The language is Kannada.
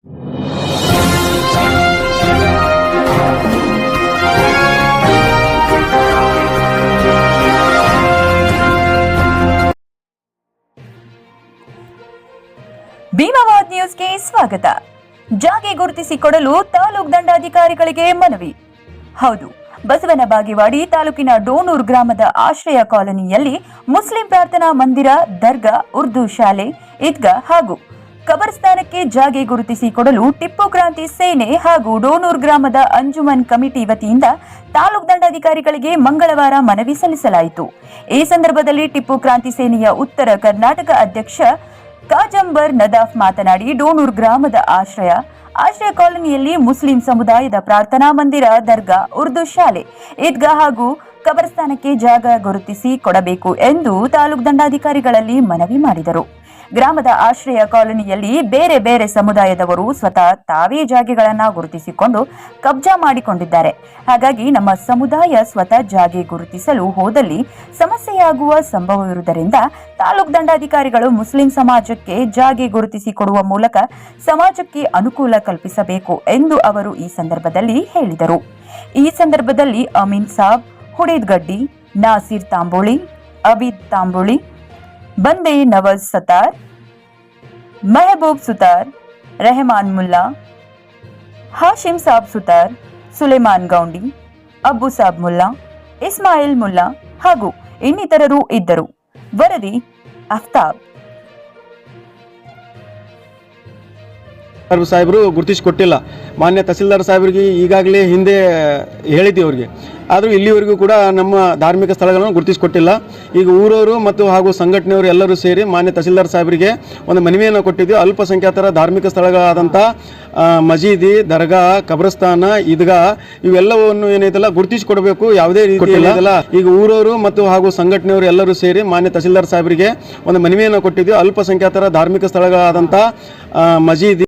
ಭೀಮಾವಾದ್ ನ್ಯೂಸ್ಗೆ ಸ್ವಾಗತ. ಜಾಗೆ ಗುರುತಿಸಿಕೊಡಲು ತಾಲೂಕು ದಂಡಾಧಿಕಾರಿಗಳಿಗೆ ಮನವಿ. ಹೌದು, ಬಸವನ ಬಾಗೇವಾಡಿ ತಾಲೂಕಿನ ಡೋನೂರು ಗ್ರಾಮದ ಆಶ್ರಯ ಕಾಲೋನಿಯಲ್ಲಿ ಮುಸ್ಲಿಂ ಪ್ರಾರ್ಥನಾ ಮಂದಿರ, ದರ್ಗಾ, ಉರ್ದು ಶಾಲೆ, ಈದ್ಗಾ ಹಾಗೂ ಕಬರ್ಸ್ಥಾನಕ್ಕೆ ಜಾಗೆ ಗುರುತಿಸಿಕೊಡಲು ಟಿಪ್ಪು ಕ್ರಾಂತಿ ಸೇನೆ ಹಾಗೂ ಡೋನೂರು ಗ್ರಾಮದ ಅಂಜುಮನ್ ಕಮಿಟಿ ವತಿಯಿಂದ ತಾಲೂಕು ದಂಡಾಧಿಕಾರಿಗಳಿಗೆ ಮಂಗಳವಾರ ಮನವಿ ಸಲ್ಲಿಸಲಾಯಿತು. ಈ ಸಂದರ್ಭದಲ್ಲಿ ಟಿಪ್ಪು ಕ್ರಾಂತಿ ಸೇನೆಯ ಉತ್ತರ ಕರ್ನಾಟಕ ಅಧ್ಯಕ್ಷ ಕಾಜಂಬರ್ ನದಾಫ್ ಮಾತನಾಡಿ, ಡೋನೂರು ಗ್ರಾಮದ ಆಶ್ರಯ ಕಾಲೋನಿಯಲ್ಲಿ ಮುಸ್ಲಿಂ ಸಮುದಾಯದ ಪ್ರಾರ್ಥನಾ ಮಂದಿರ, ದರ್ಗಾ, ಉರ್ದು ಶಾಲೆ, ಈದ್ಗಾ ಹಾಗೂ ಕಬರ್ಸ್ಥಾನಕ್ಕೆ ಜಾಗ ಗುರುತಿಸಿ ಕೊಡಬೇಕು ಎಂದು ತಾಲೂಕು ದಂಡಾಧಿಕಾರಿಗಳಲ್ಲಿ ಮನವಿ ಮಾಡಿದರು. ಗ್ರಾಮದ ಆಶ್ರಯ ಕಾಲೋನಿಯಲ್ಲಿ ಬೇರೆ ಬೇರೆ ಸಮುದಾಯದವರು ಸ್ವತಃ ತಾವೇ ಜಾಗೆಗಳನ್ನು ಗುರುತಿಸಿಕೊಂಡು ಕಬ್ಜಾ ಮಾಡಿಕೊಂಡಿದ್ದಾರೆ. ಹಾಗಾಗಿ ನಮ್ಮ ಸಮುದಾಯ ಸ್ವತಃ ಜಾಗೆ ಗುರುತಿಸಲು ಹೋದಲ್ಲಿ ಸಮಸ್ಯೆಯಾಗುವ ಸಂಭವವಿರುವುದರಿಂದ ತಾಲೂಕು ದಂಡಾಧಿಕಾರಿಗಳು ಮುಸ್ಲಿಂ ಸಮಾಜಕ್ಕೆ ಜಾಗೆ ಗುರುತಿಸಿಕೊಡುವ ಮೂಲಕ ಸಮಾಜಕ್ಕೆ ಅನುಕೂಲ ಕಲ್ಪಿಸಬೇಕು ಎಂದು ಅವರು ಈ ಸಂದರ್ಭದಲ್ಲಿ ಹೇಳಿದರು. ಈ ಸಂದರ್ಭದಲ್ಲಿ ಅಮೀನ್ ಸಾಬ್, ಹುಡೇದ್ ಗಡ್ಡಿ, ನಾಸೀರ್ ತಾಂಬೋಳಿ, ಅಬೀದ್ ತಾಂಬೋಳಿ, ಬಂದೆ ನವಾಜ್ ಸತಾರ್, ಮೆಹಬೂಬ್ ಸುತಾರ್, ರೆಹಮಾನ್ ಮುಲ್ಲಾ, ಹಾಶಿಮ್ ಸಾಬ್ ಸುತಾರ್, ಸುಲೇಮಾನ್ ಗೌಂಡಿ, ಅಬ್ಬು ಸಾಬ್ ಮುಲ್ಲಾ, ಇಸ್ಮಾಯಿಲ್ ಮುಲ್ಲಾ ಹಾಗೂ ಇನ್ನಿತರರು ಇದ್ದರು. ವರದಿ ಅಫ್ತಾಬ್. ಸಾಹೇಬರು ಗುರುತಿಸಿಕೊಟ್ಟಿಲ್ಲ. ಮಾನ್ಯ ತಹಸೀಲ್ದಾರ್ ಸಾಹೇಬರಿಗೆ ಈಗಾಗಲೇ ಹಿಂದೆ ಹೇಳಿದ್ದೀವಿ ಅವರಿಗೆ. ಆದರೂ ಇಲ್ಲಿವರೆಗೂ ಕೂಡ ನಮ್ಮ ಧಾರ್ಮಿಕ ಸ್ಥಳಗಳನ್ನು ಗುರುತಿಸಿಕೊಟ್ಟಿಲ್ಲ. ಈಗ ಊರವರು ಮತ್ತು ಹಾಗೂ ಸಂಘಟನೆಯವರು ಎಲ್ಲರೂ ಸೇರಿ ಮಾನ್ಯ ತಹಸೀಲ್ದಾರ್ ಸಾಹೇಬರಿಗೆ ಒಂದು ಮನವಿಯನ್ನು ಕೊಟ್ಟಿದ್ದೀವಿ. ಅಲ್ಪಸಂಖ್ಯಾತರ ಧಾರ್ಮಿಕ ಸ್ಥಳಗಳಾದಂಥ ಮಜೀದಿ, ದರ್ಗಾ, ಕಬ್ರಸ್ತಾನ, ಈದ್ಗಾ ಇವೆಲ್ಲವನ್ನು ಏನೈತಲ್ಲ ಗುರುತಿಸಿಕೊಡಬೇಕು. ಯಾವುದೇ ರೀತಿ ಇಲ್ಲ. ಈಗ ಊರವರು ಮತ್ತು ಹಾಗೂ ಸಂಘಟನೆಯವರು ಎಲ್ಲರೂ ಸೇರಿ ಮಾನ್ಯ ತಹಸೀಲ್ದಾರ್ ಸಾಹೇಬರಿಗೆ ಒಂದು ಮನವಿಯನ್ನು ಕೊಟ್ಟಿದ್ದೀವಿ. ಅಲ್ಪಸಂಖ್ಯಾತರ ಧಾರ್ಮಿಕ ಸ್ಥಳಗಳಾದಂಥ ಮಜೀದಿ